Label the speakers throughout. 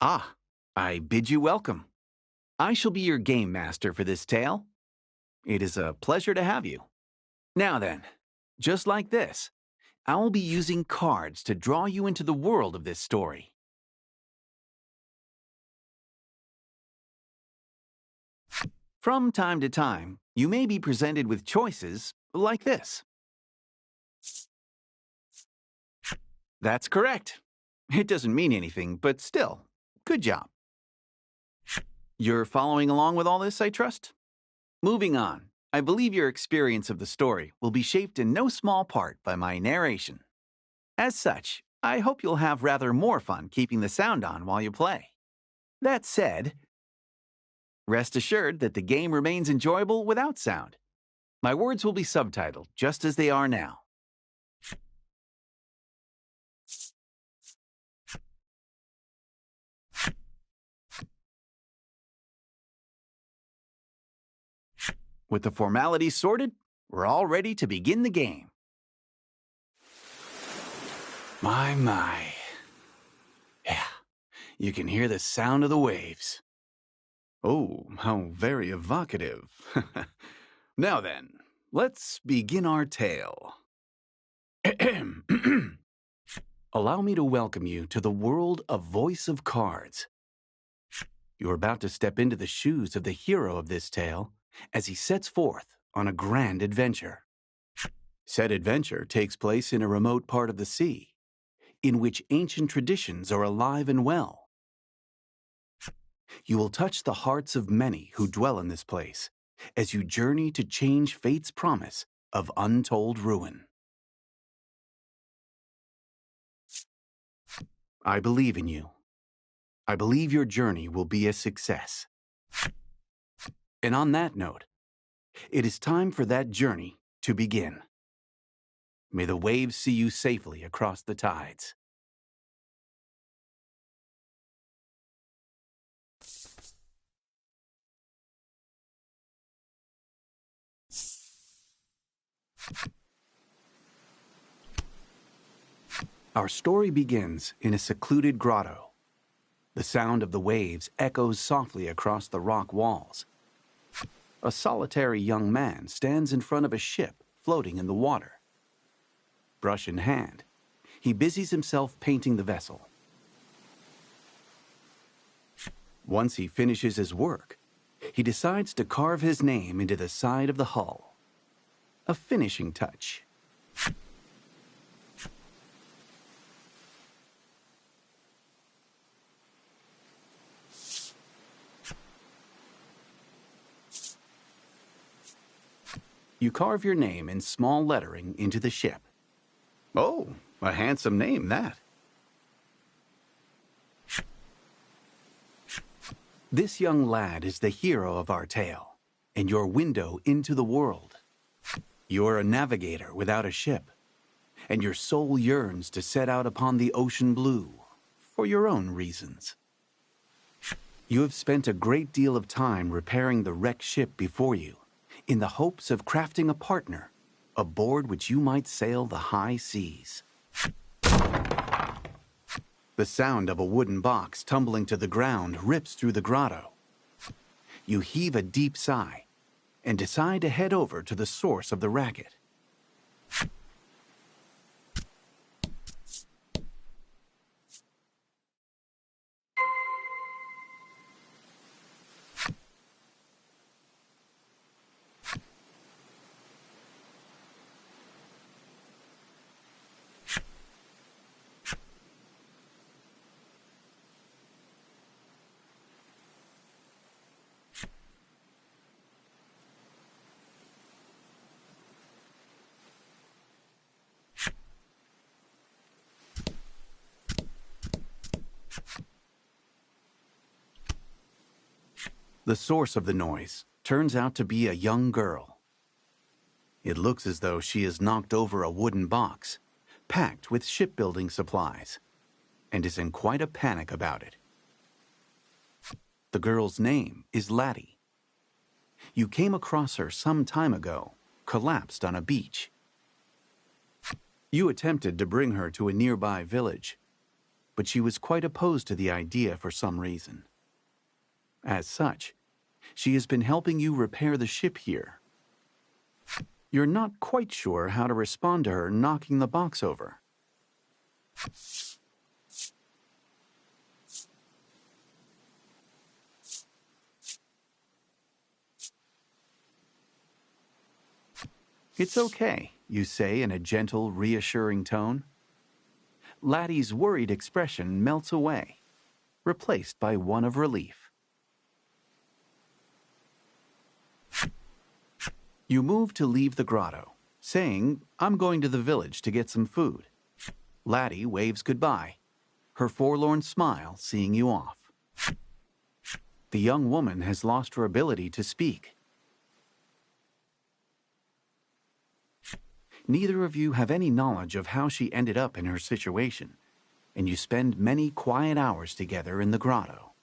Speaker 1: Ah, I bid you welcome. I shall be your game master for this tale. It is a pleasure to have you. Now then, just like this, I will be using cards to draw you into the world of this story. From time to time, you may be presented with choices like this. That's correct. It doesn't mean anything, but still, good job. You're following along with all this, I trust? Moving on, I believe your experience of the story will be shaped in no small part by my narration. As such, I hope you'll have rather more fun keeping the sound on while you play. That said, rest assured that the game remains enjoyable without sound. My words will be subtitled just as they are now. With the formalities sorted, we're all ready to begin the game. My. Yeah, you can hear the sound of the waves. Oh, how very evocative. Now then, let's begin our tale. Allow me to welcome you to the world of Voice of Cards. You're about to step into the shoes of the hero of this tale as he sets forth on a grand adventure. Said adventure takes place in a remote part of the sea, in which ancient traditions are alive and well. You will touch the hearts of many who dwell in this place as you journey to change fate's promise of untold ruin. I believe in you. I believe your journey will be a success. And on that note, it is time for that journey to begin. May the waves see you safely across the tides. Our story begins in a secluded grotto. The sound of the waves echoes softly across the rock walls. A solitary young man stands in front of a ship floating in the water. Brush in hand, he busies himself painting the vessel. Once he finishes his work, he decides to carve his name into the side of the hull. A finishing touch. You carve your name in small lettering into the ship. Oh, a handsome name, that. This young lad is the hero of our tale, and your window into the world. You're a navigator without a ship, and your soul yearns to set out upon the ocean blue, for your own reasons. You have spent a great deal of time repairing the wrecked ship before you, in the hopes of crafting a partner, aboard which you might sail the high seas. The sound of a wooden box tumbling to the ground rips through the grotto. You heave a deep sigh and decide to head over to the source of the racket. The source of the noise turns out to be a young girl. It looks as though she has knocked over a wooden box, packed with shipbuilding supplies, and is in quite a panic about it. The girl's name is Laddie. You came across her some time ago, collapsed on a beach. You attempted to bring her to a nearby village, but she was quite opposed to the idea for some reason. As such, she has been helping you repair the ship here. You're not quite sure how to respond to her knocking the box over. It's okay, you say in a gentle, reassuring tone. Laddie's worried expression melts away, replaced by one of relief. You move to leave the grotto, saying, "I'm going to the village to get some food." Laddie waves goodbye, her forlorn smile seeing you off. The young woman has lost her ability to speak. Neither of you have any knowledge of how she ended up in her situation, and you spend many quiet hours together in the grotto.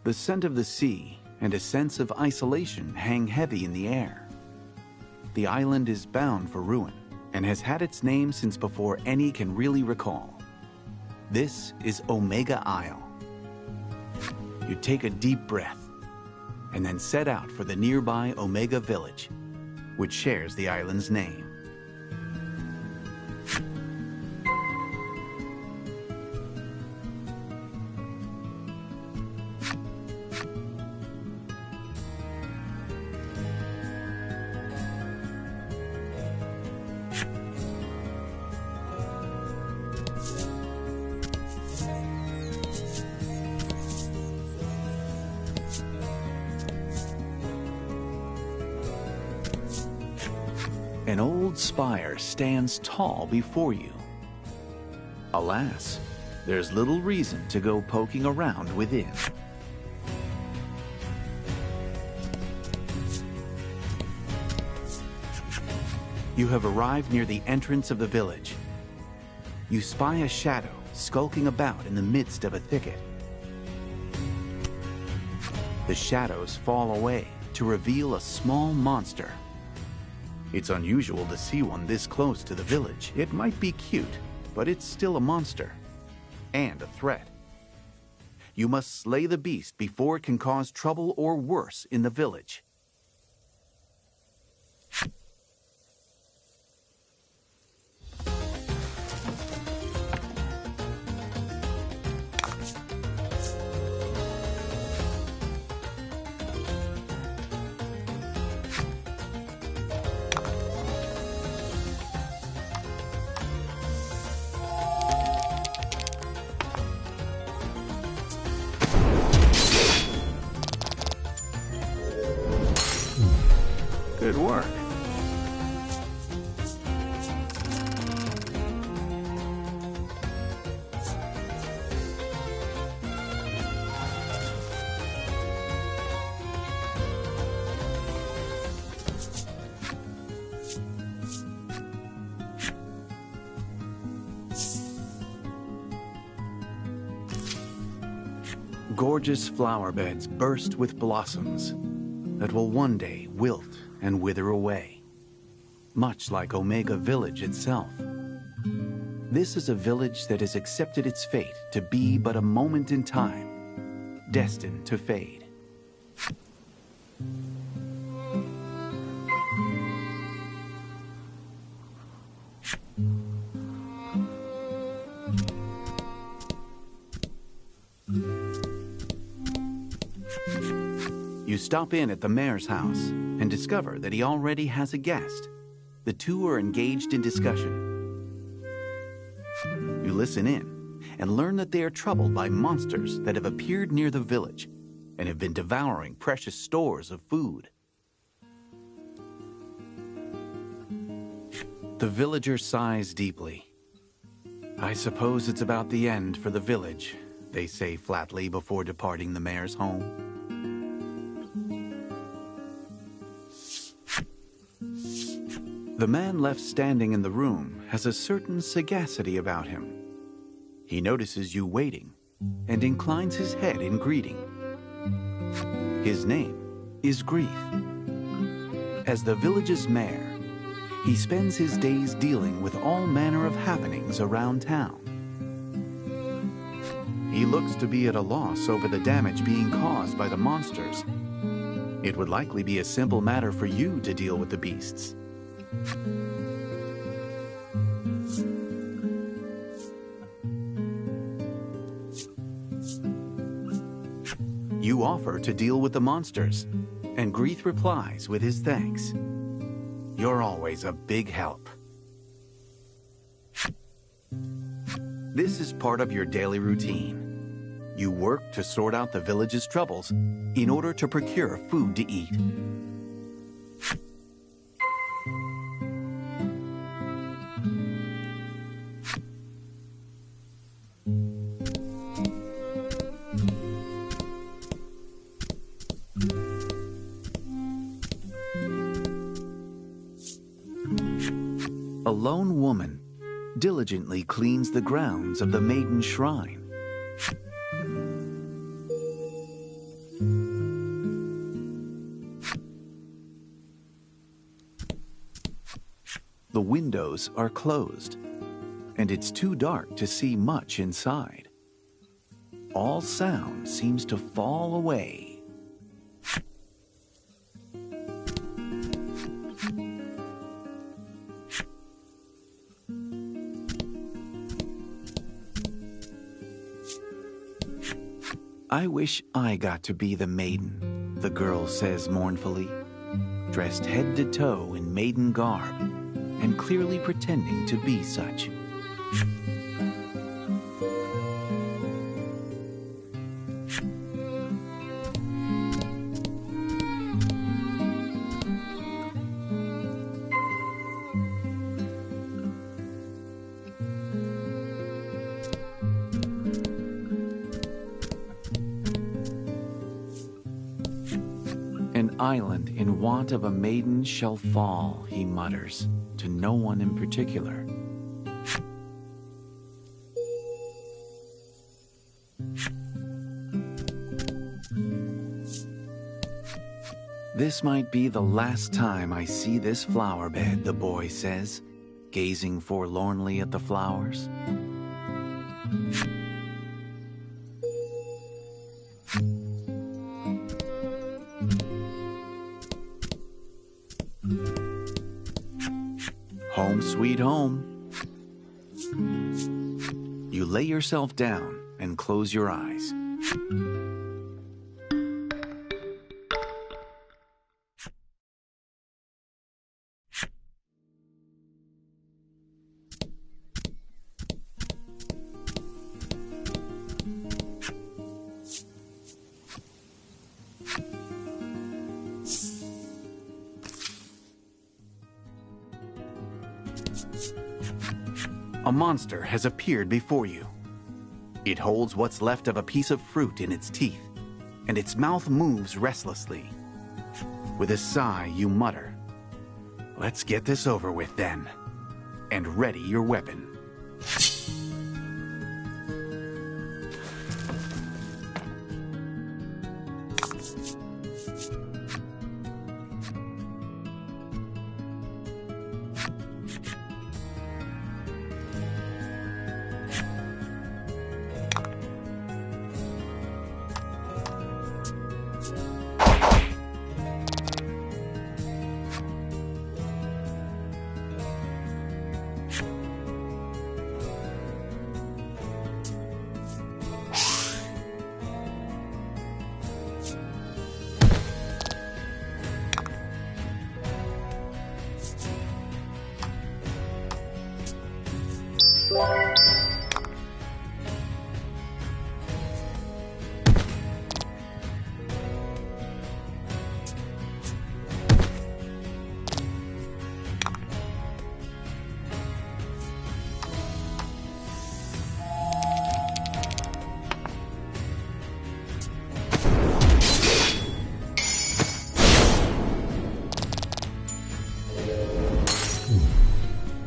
Speaker 1: The scent of the sea and a sense of isolation hang heavy in the air. The island is bound for ruin and has had its name since before any can really recall. This is Omega Isle. You take a deep breath and then set out for the nearby Omega Village, which shares the island's name. An old spire stands tall before you. Alas, there's little reason to go poking around within. You have arrived near the entrance of the village. You spy a shadow skulking about in the midst of a thicket. The shadows fall away to reveal a small monster. It's unusual to see one this close to the village. It might be cute, but it's still a monster and a threat. You must slay the beast before it can cause trouble or worse in the village. Good work. Gorgeous flower beds burst with blossoms that will one day wilt and wither away, much like Omega Village itself. This is a village that has accepted its fate to be but a moment in time, destined to fade. You stop in at the mayor's house and discover that he already has a guest. The two are engaged in discussion. You listen in and learn that they are troubled by monsters that have appeared near the village and have been devouring precious stores of food. The villager sighs deeply. "I suppose it's about the end for the village," they say flatly before departing the mayor's home. The man left standing in the room has a certain sagacity about him. He notices you waiting and inclines his head in greeting. His name is Grief. As the village's mayor, he spends his days dealing with all manner of happenings around town. He looks to be at a loss over the damage being caused by the monsters. It would likely be a simple matter for you to deal with the beasts. You offer to deal with the monsters, and Greeth replies with his thanks. You're always a big help. This is part of your daily routine. You work to sort out the village's troubles in order to procure food to eat. A lone woman diligently cleans the grounds of the Maiden's Shrine. The windows are closed, and it's too dark to see much inside. All sound seems to fall away. I wish I got to be the maiden, the girl says mournfully, dressed head to toe in maiden garb and clearly pretending to be such. An island in want of a maiden shall fall, he mutters, to no one in particular. This might be the last time I see this flower bed, the boy says, gazing forlornly at the flowers. Home sweet home. You lay yourself down and close your eyes. A monster has appeared before you. It holds what's left of a piece of fruit in its teeth, and its mouth moves restlessly. With a sigh, you mutter, "Let's get this over with then," and ready your weapon.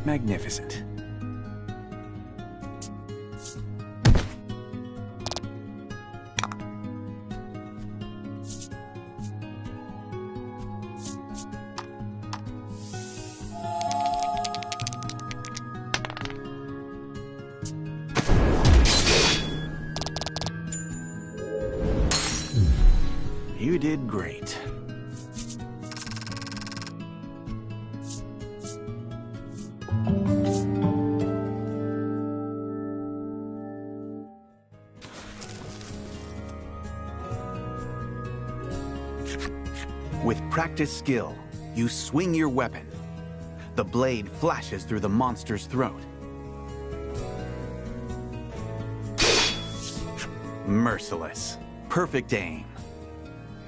Speaker 1: Magnificent. You did great. With practiced skill, you swing your weapon. The blade flashes through the monster's throat. Merciless. Perfect aim.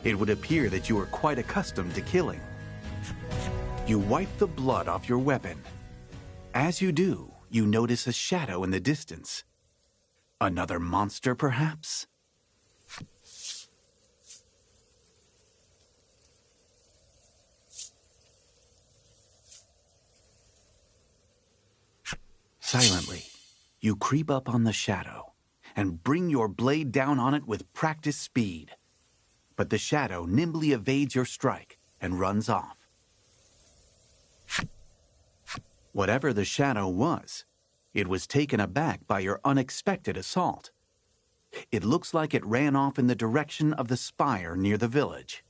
Speaker 1: It would appear that you are quite accustomed to killing. You wipe the blood off your weapon. As you do, you notice a shadow in the distance. Another monster, perhaps? Silently, you creep up on the shadow and bring your blade down on it with practiced speed. But the shadow nimbly evades your strike and runs off. Whatever the shadow was, it was taken aback by your unexpected assault. It looks like it ran off in the direction of the spire near the village.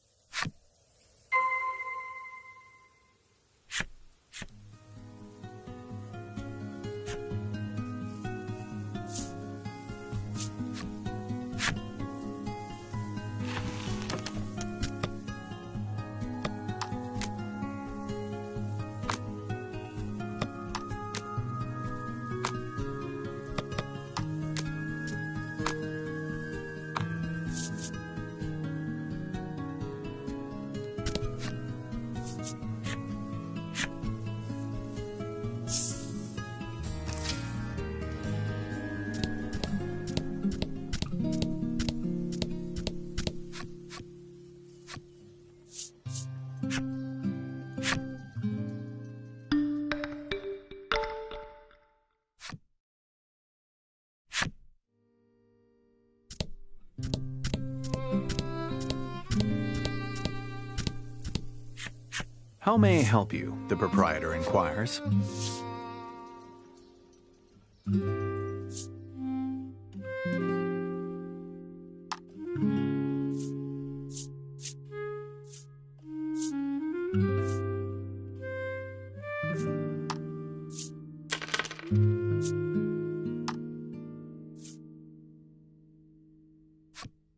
Speaker 1: How may I help you? The proprietor inquires.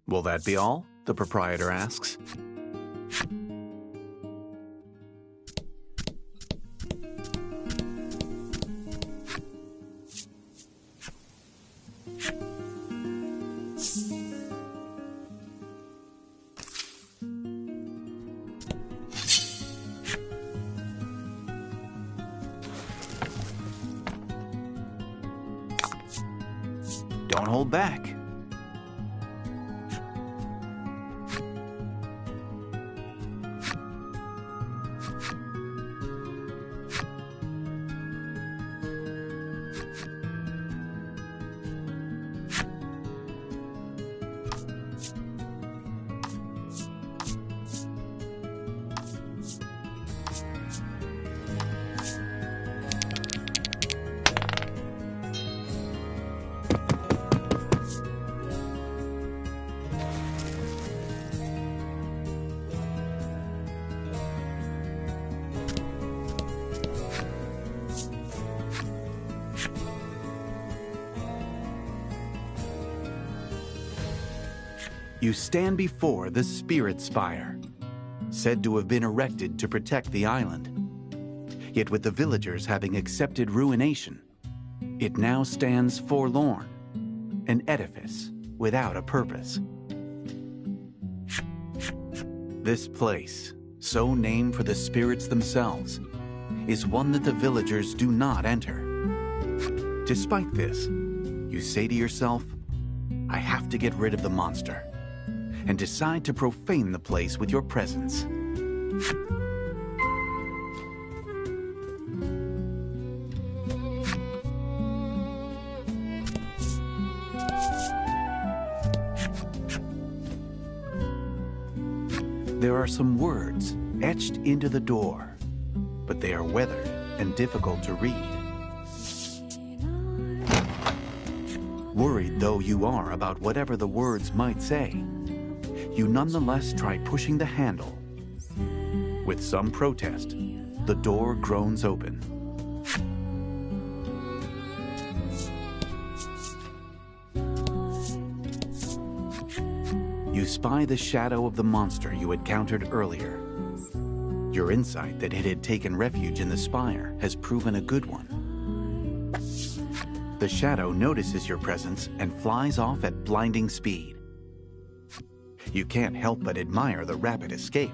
Speaker 1: Will that be all? The proprietor asks. Don't hold back. You stand before the Spirit Spire, said to have been erected to protect the island. Yet with the villagers having accepted ruination, it now stands forlorn, an edifice without a purpose. This place, so named for the spirits themselves, is one that the villagers do not enter. Despite this, you say to yourself, I have to get rid of the monster, and decide to profane the place with your presence. There are some words etched into the door, but they are weathered and difficult to read. Worried though you are about whatever the words might say, you nonetheless try pushing the handle. With some protest, the door groans open. You spy the shadow of the monster you encountered earlier. Your insight that it had taken refuge in the spire has proven a good one. The shadow notices your presence and flies off at blinding speed. You can't help but admire the rapid escape,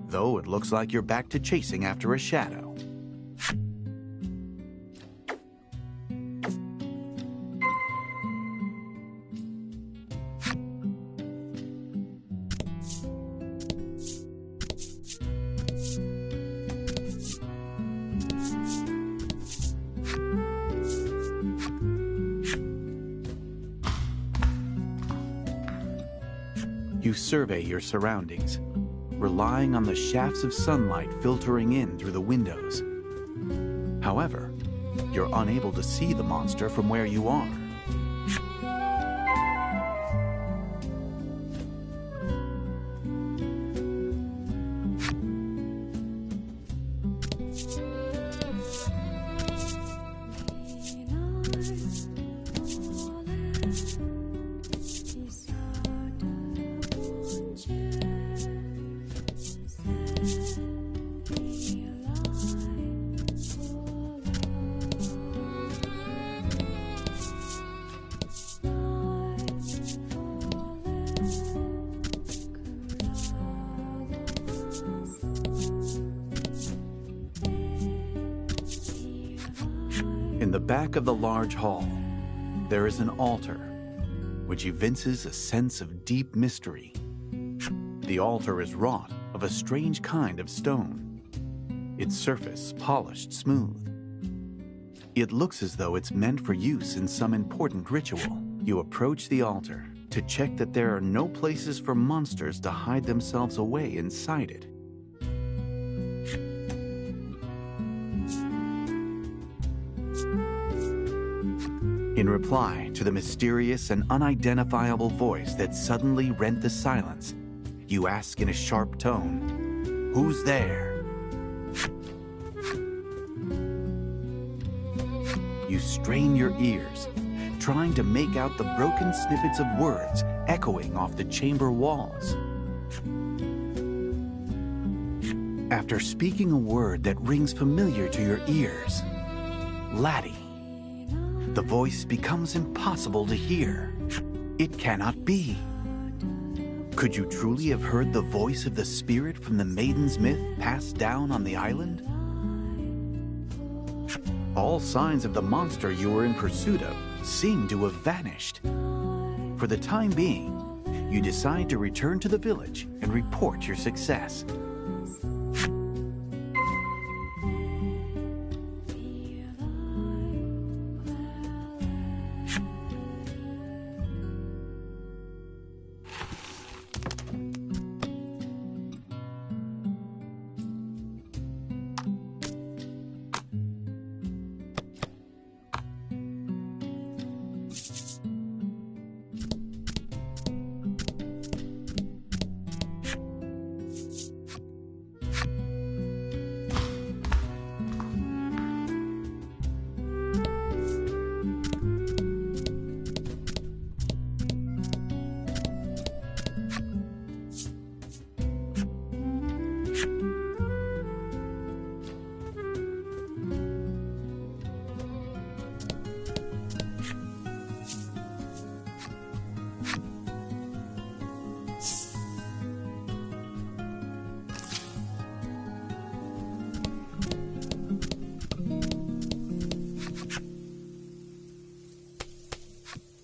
Speaker 1: though it looks like you're back to chasing after a shadow. You survey your surroundings, relying on the shafts of sunlight filtering in through the windows. However, you're unable to see the monster from where you are. In the back of the large hall, there is an altar, which evinces a sense of deep mystery. The altar is wrought of a strange kind of stone, its surface polished smooth. It looks as though it's meant for use in some important ritual. You approach the altar to check that there are no places for monsters to hide themselves away inside it. In reply to the mysterious and unidentifiable voice that suddenly rent the silence, you ask in a sharp tone, "Who's there?" You strain your ears, trying to make out the broken snippets of words echoing off the chamber walls. After speaking a word that rings familiar to your ears, "Laddie," the voice becomes impossible to hear. It cannot be. Could you truly have heard the voice of the spirit from the maiden's myth passed down on the island? All signs of the monster you were in pursuit of seem to have vanished. For the time being, you decide to return to the village and report your success.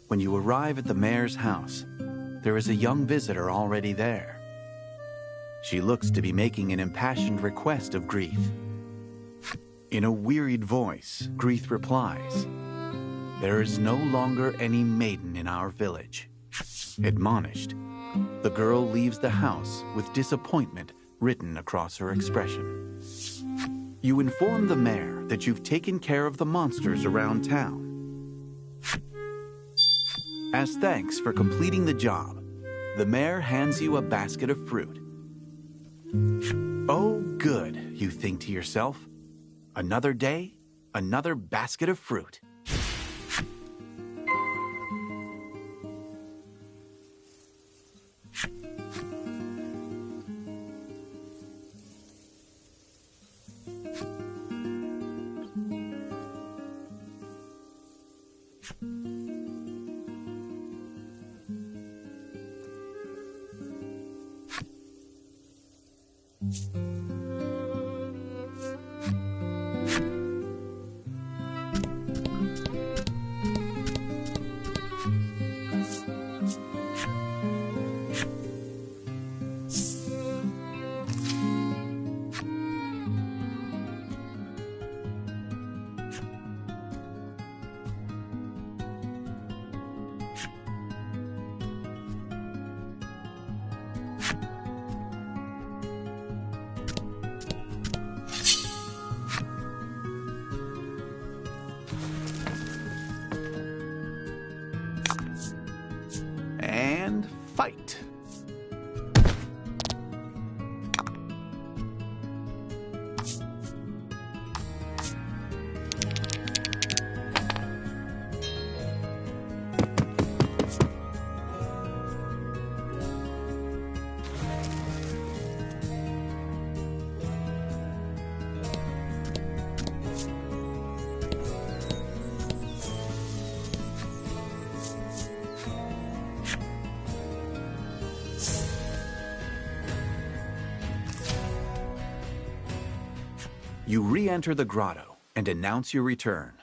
Speaker 1: When you arrive at the mayor's house, there is a young visitor already there. She looks to be making an impassioned request of Grieth. In a wearied voice, Grieth replies, "There is no longer any maiden in our village." Admonished, the girl leaves the house with disappointment written across her expression. You inform the mayor that you've taken care of the monsters around town. As thanks for completing the job, The mayor hands you a basket of fruit. Oh, good, you think to yourself. Another day, another basket of fruit. And fight. You re-enter the grotto and announce your return.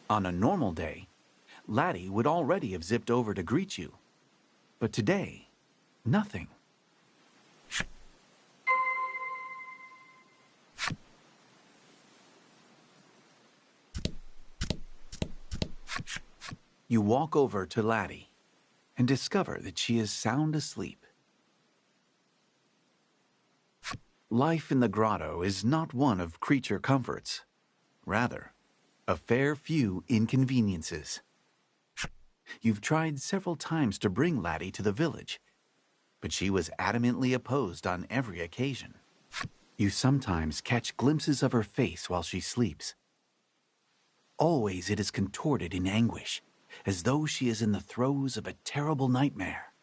Speaker 1: On a normal day, Laddie would already have zipped over to greet you. But today, nothing. You walk over to Laddie and discover that she is sound asleep. Life in the grotto is not one of creature comforts. Rather, a fair few inconveniences. You've tried several times to bring Laddie to the village, but she was adamantly opposed on every occasion. You sometimes catch glimpses of her face while she sleeps. Always it is contorted in anguish, as though she is in the throes of a terrible nightmare.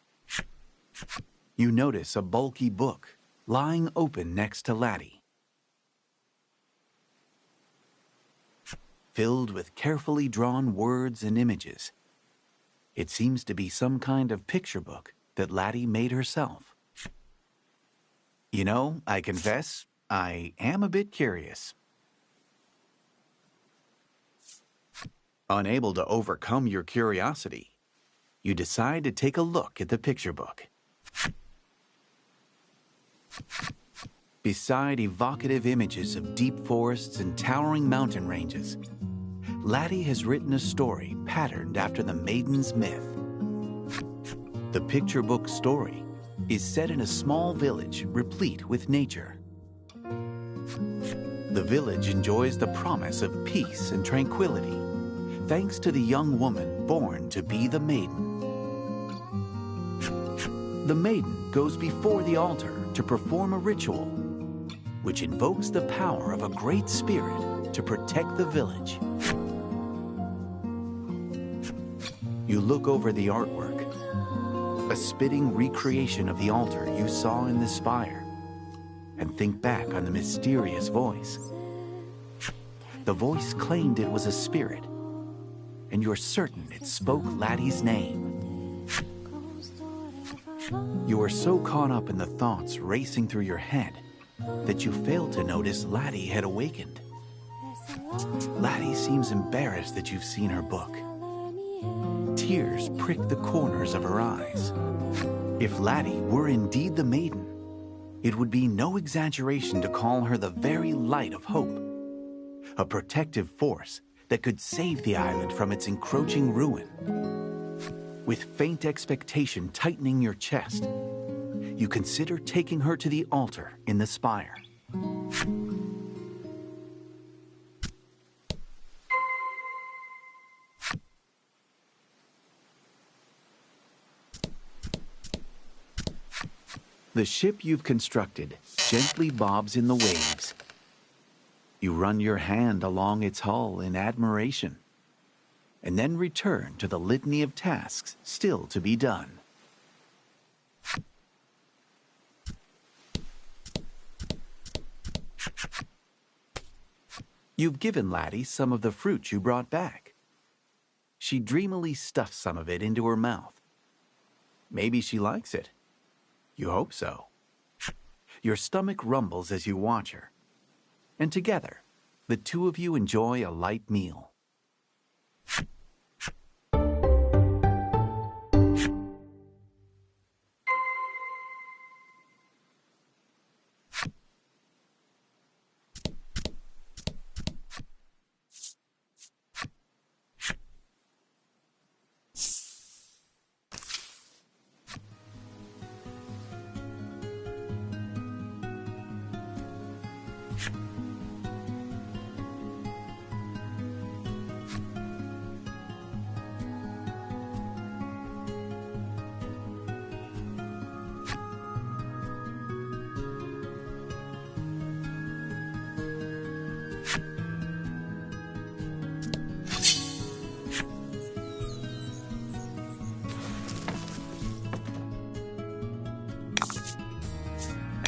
Speaker 1: You notice a bulky book lying open next to Laddie, filled with carefully drawn words and images. It seems to be some kind of picture book that Laddie made herself. You know, I confess, I am a bit curious. Unable to overcome your curiosity, you decide to take a look at the picture book. Beside evocative images of deep forests and towering mountain ranges, Laddie has written a story patterned after the maiden's myth. The picture book story is set in a small village replete with nature. The village enjoys the promise of peace and tranquility, thanks to the young woman born to be the maiden. The maiden goes before the altar to perform a ritual, which invokes the power of a great spirit to protect the village. You look over the artwork, a spitting recreation of the altar you saw in the spire, and think back on the mysterious voice. The voice claimed it was a spirit, and you're certain it spoke Laddie's name. You are so caught up in the thoughts racing through your head that you fail to notice Laddie had awakened. Laddie seems embarrassed that you've seen her book. Tears prick the corners of her eyes. If Laddie were indeed the maiden, it would be no exaggeration to call her the very light of hope, a protective force that could save the island from its encroaching ruin. With faint expectation tightening your chest, you consider taking her to the altar in the spire. The ship you've constructed gently bobs in the waves. You run your hand along its hull in admiration, and then return to the litany of tasks still to be done. You've given Laddie some of the fruit you brought back. She dreamily stuffs some of it into her mouth. Maybe she likes it. You hope so. Your stomach rumbles as you watch her, and together, the two of you enjoy a light meal.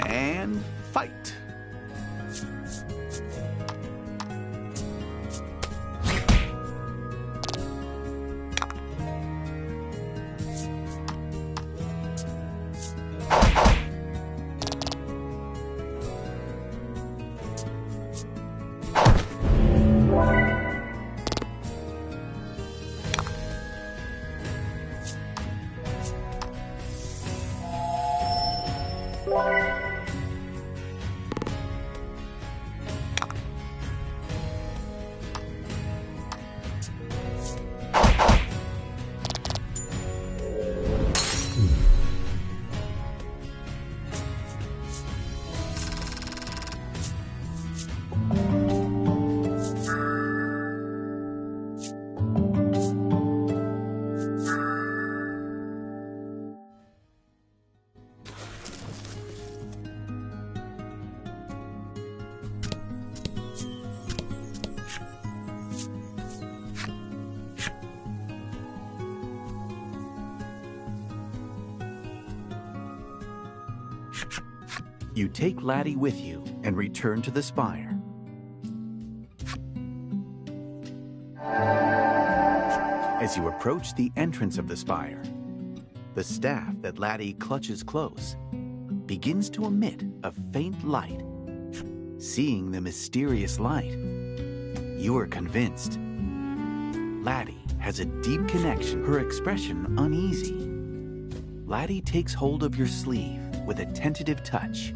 Speaker 1: And fight. You take Laddie with you and return to the spire. As you approach the entrance of the spire, the staff that Laddie clutches close begins to emit a faint light. Seeing the mysterious light, you are convinced. Laddie has a deep connection, her expression uneasy. Laddie takes hold of your sleeve with a tentative touch.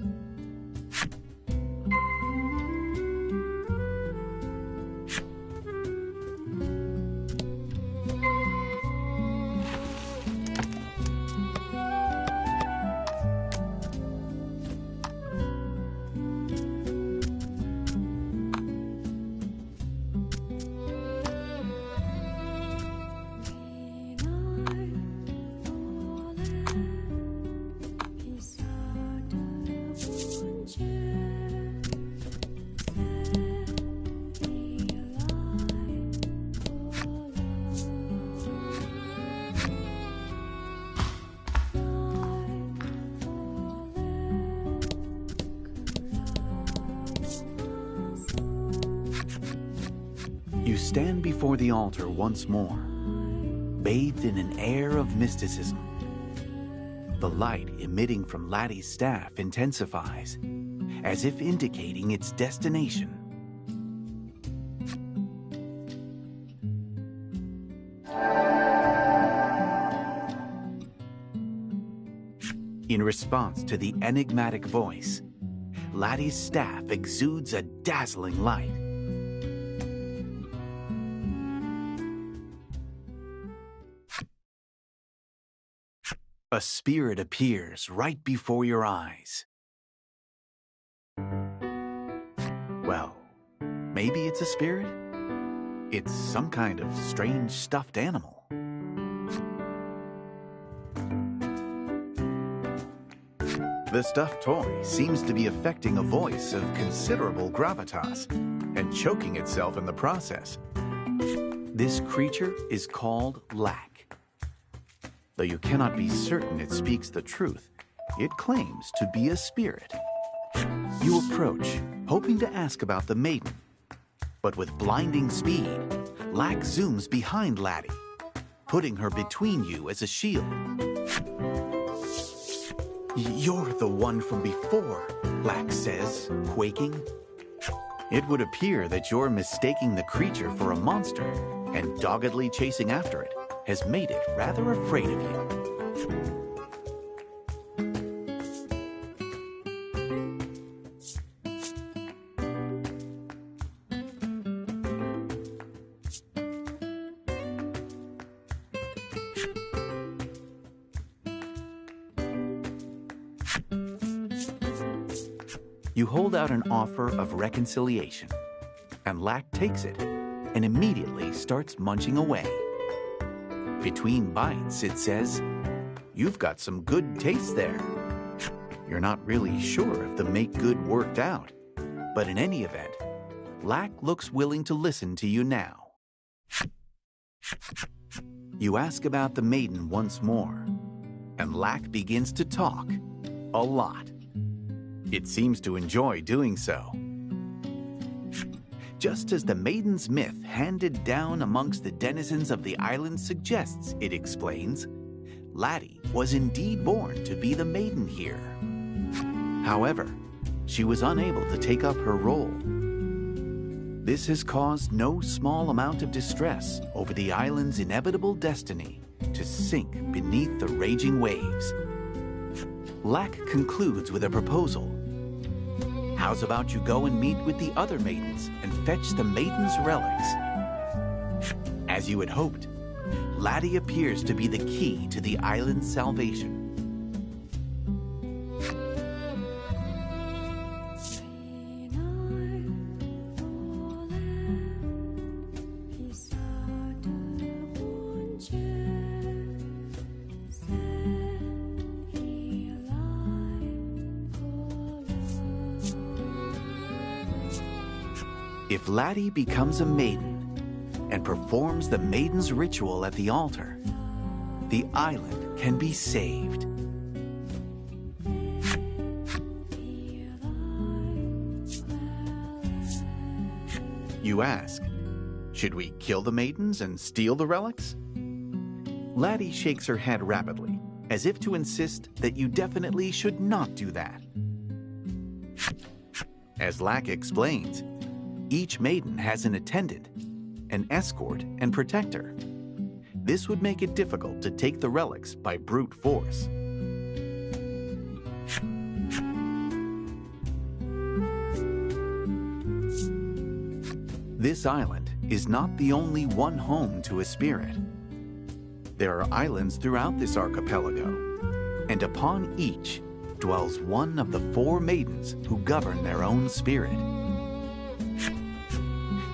Speaker 1: stand before the altar once more, bathed in an air of mysticism. The light emitting from Laddie's staff intensifies, as if indicating its destination. In response to the enigmatic voice, Laddie's staff exudes a dazzling light. A spirit appears right before your eyes. Well, maybe it's a spirit? It's some kind of strange stuffed animal. The stuffed toy seems to be affecting a voice of considerable gravitas and choking itself in the process. This creature is called Lack. Though you cannot be certain it speaks the truth, it claims to be a spirit. You approach, hoping to ask about the maiden. But with blinding speed, Lack zooms behind Laddie, putting her between you as a shield. "You're the one from before," Lack says, quaking. It would appear that you're mistaking the creature for a monster, and doggedly chasing after it has made it rather afraid of you. You hold out an offer of reconciliation, and Lack takes it and immediately starts munching away. Between bites, it says, "You've got some good taste there." You're not really sure if the make good worked out, but in any event, Lack looks willing to listen to you now. You ask about the maiden once more, and Lack begins to talk a lot. It seems to enjoy doing so. Just as the maiden's myth handed down amongst the denizens of the island suggests, it explains, Laddie was indeed born to be the maiden here. However, she was unable to take up her role. This has caused no small amount of distress over the island's inevitable destiny to sink beneath the raging waves. Lack concludes with a proposal. How's about you go and meet with the other maidens and fetch the maiden's relics? As you had hoped, Laddie appears to be the key to the island's salvation. If Laddie becomes a maiden and performs the maiden's ritual at the altar, the island can be saved. You ask, should we kill the maidens and steal the relics? Laddie shakes her head rapidly, as if to insist that you definitely should not do that. As Lack explains, each maiden has an attendant, an escort, and protector. This would make it difficult to take the relics by brute force. This island is not the only one home to a spirit. There are islands throughout this archipelago, and upon each dwells one of the 4 maidens who govern their own spirit.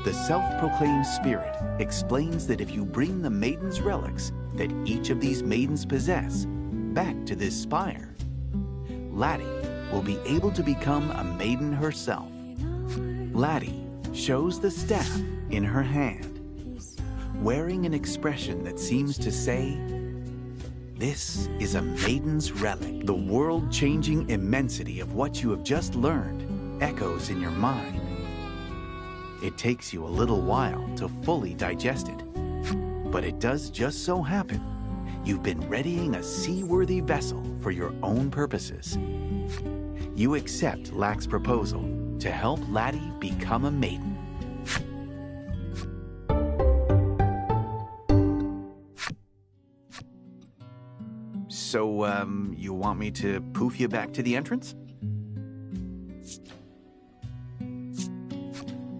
Speaker 1: The self-proclaimed spirit explains that if you bring the maiden's relics that each of these maidens possess back to this spire, Laddie will be able to become a maiden herself. Laddie shows the staff in her hand, wearing an expression that seems to say, "This is a maiden's relic." The world-changing immensity of what you have just learned echoes in your mind. It takes you a little while to fully digest it. But it does just so happen you've been readying a seaworthy vessel for your own purposes. You accept Lack's proposal to help Laddie become a maiden. So, you want me to poof you back to the entrance?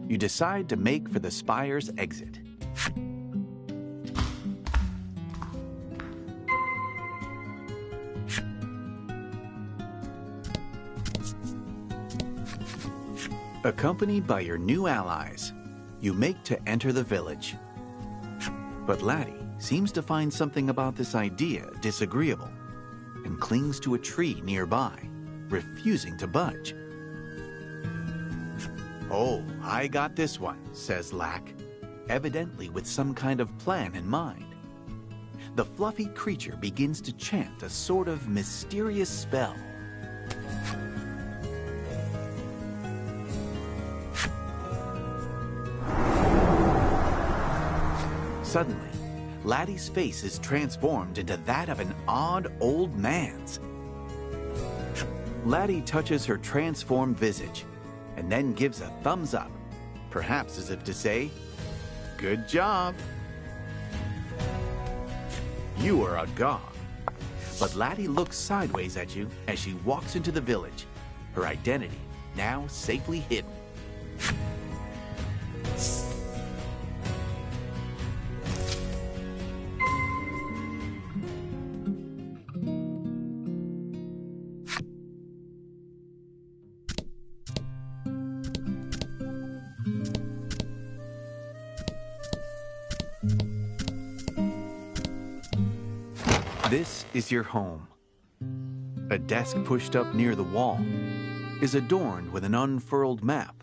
Speaker 1: You decide to make for the spire's exit. Accompanied by your new allies, you make to enter the village. But Laddie seems to find something about this idea disagreeable and clings to a tree nearby, refusing to budge. "Oh, I got this one," says Lack, evidently with some kind of plan in mind. The fluffy creature begins to chant a sort of mysterious spell. Suddenly, Laddie's face is transformed into that of an odd old man's. Laddie touches her transformed visage and then gives a thumbs up, perhaps as if to say, "Good job." You are agog. But Laddie looks sideways at you as she walks into the village, her identity now safely hidden. This is your home. A desk pushed up near the wall is adorned with an unfurled map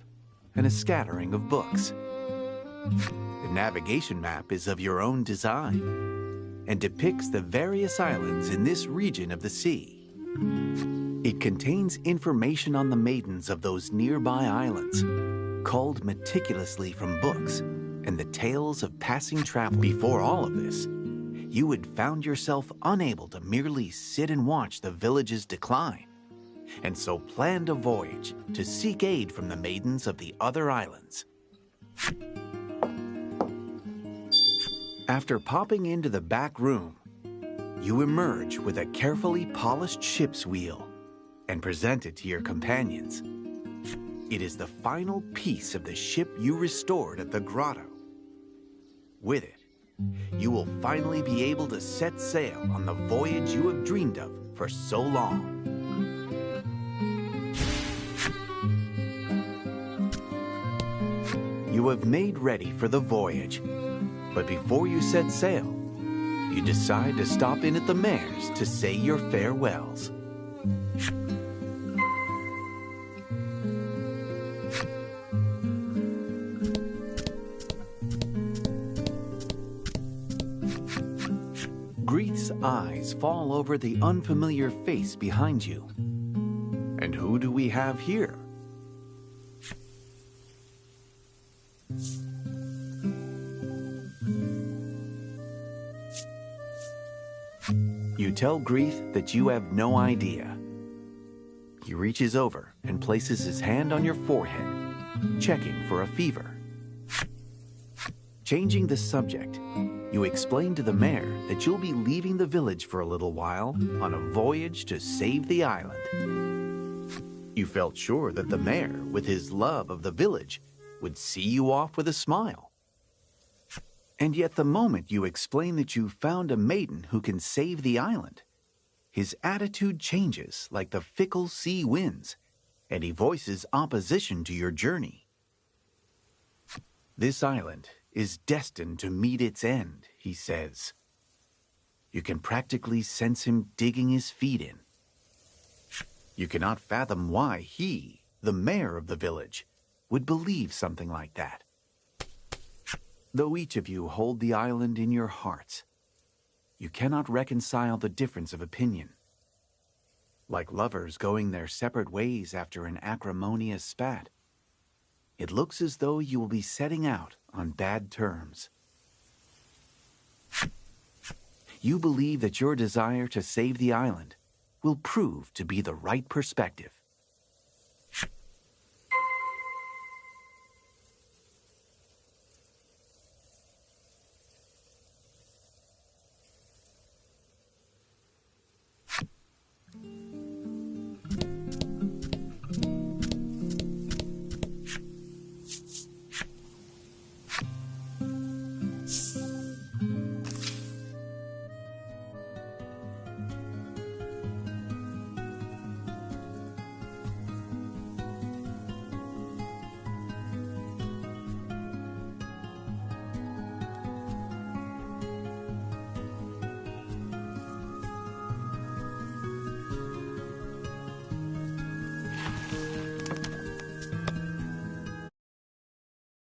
Speaker 1: and a scattering of books. The navigation map is of your own design and depicts the various islands in this region of the sea. It contains information on the maidens of those nearby islands, culled meticulously from books and the tales of passing travel. Before all of this, you had found yourself unable to merely sit and watch the village's decline, and so planned a voyage to seek aid from the maidens of the other islands. After popping into the back room, you emerge with a carefully polished ship's wheel and present it to your companions. It is the final piece of the ship you restored at the grotto. With it, you will finally be able to set sail on the voyage you have dreamed of for so long. You have made ready for the voyage, but before you set sail, you decide to stop in at the mayor's to say your farewells. Grieth's eyes fall over the unfamiliar face behind you. And who do we have here? You tell Grieth that you have no idea. He reaches over and places his hand on your forehead, checking for a fever. Changing the subject, you explain to the mayor that you'll be leaving the village for a little while on a voyage to save the island. You felt sure that the mayor, with his love of the village, would see you off with a smile. And yet the moment you explain that you found a maiden who can save the island, his attitude changes like the fickle sea winds, and he voices opposition to your journey. This island is destined to meet its end, he says. You can practically sense him digging his feet in. You cannot fathom why he, the mayor of the village, would believe something like that. Though each of you hold the island in your hearts, you cannot reconcile the difference of opinion. Like lovers going their separate ways after an acrimonious spat, It looks as though you will be setting out on bad terms. You believe that your desire to save the island will prove to be the right perspective.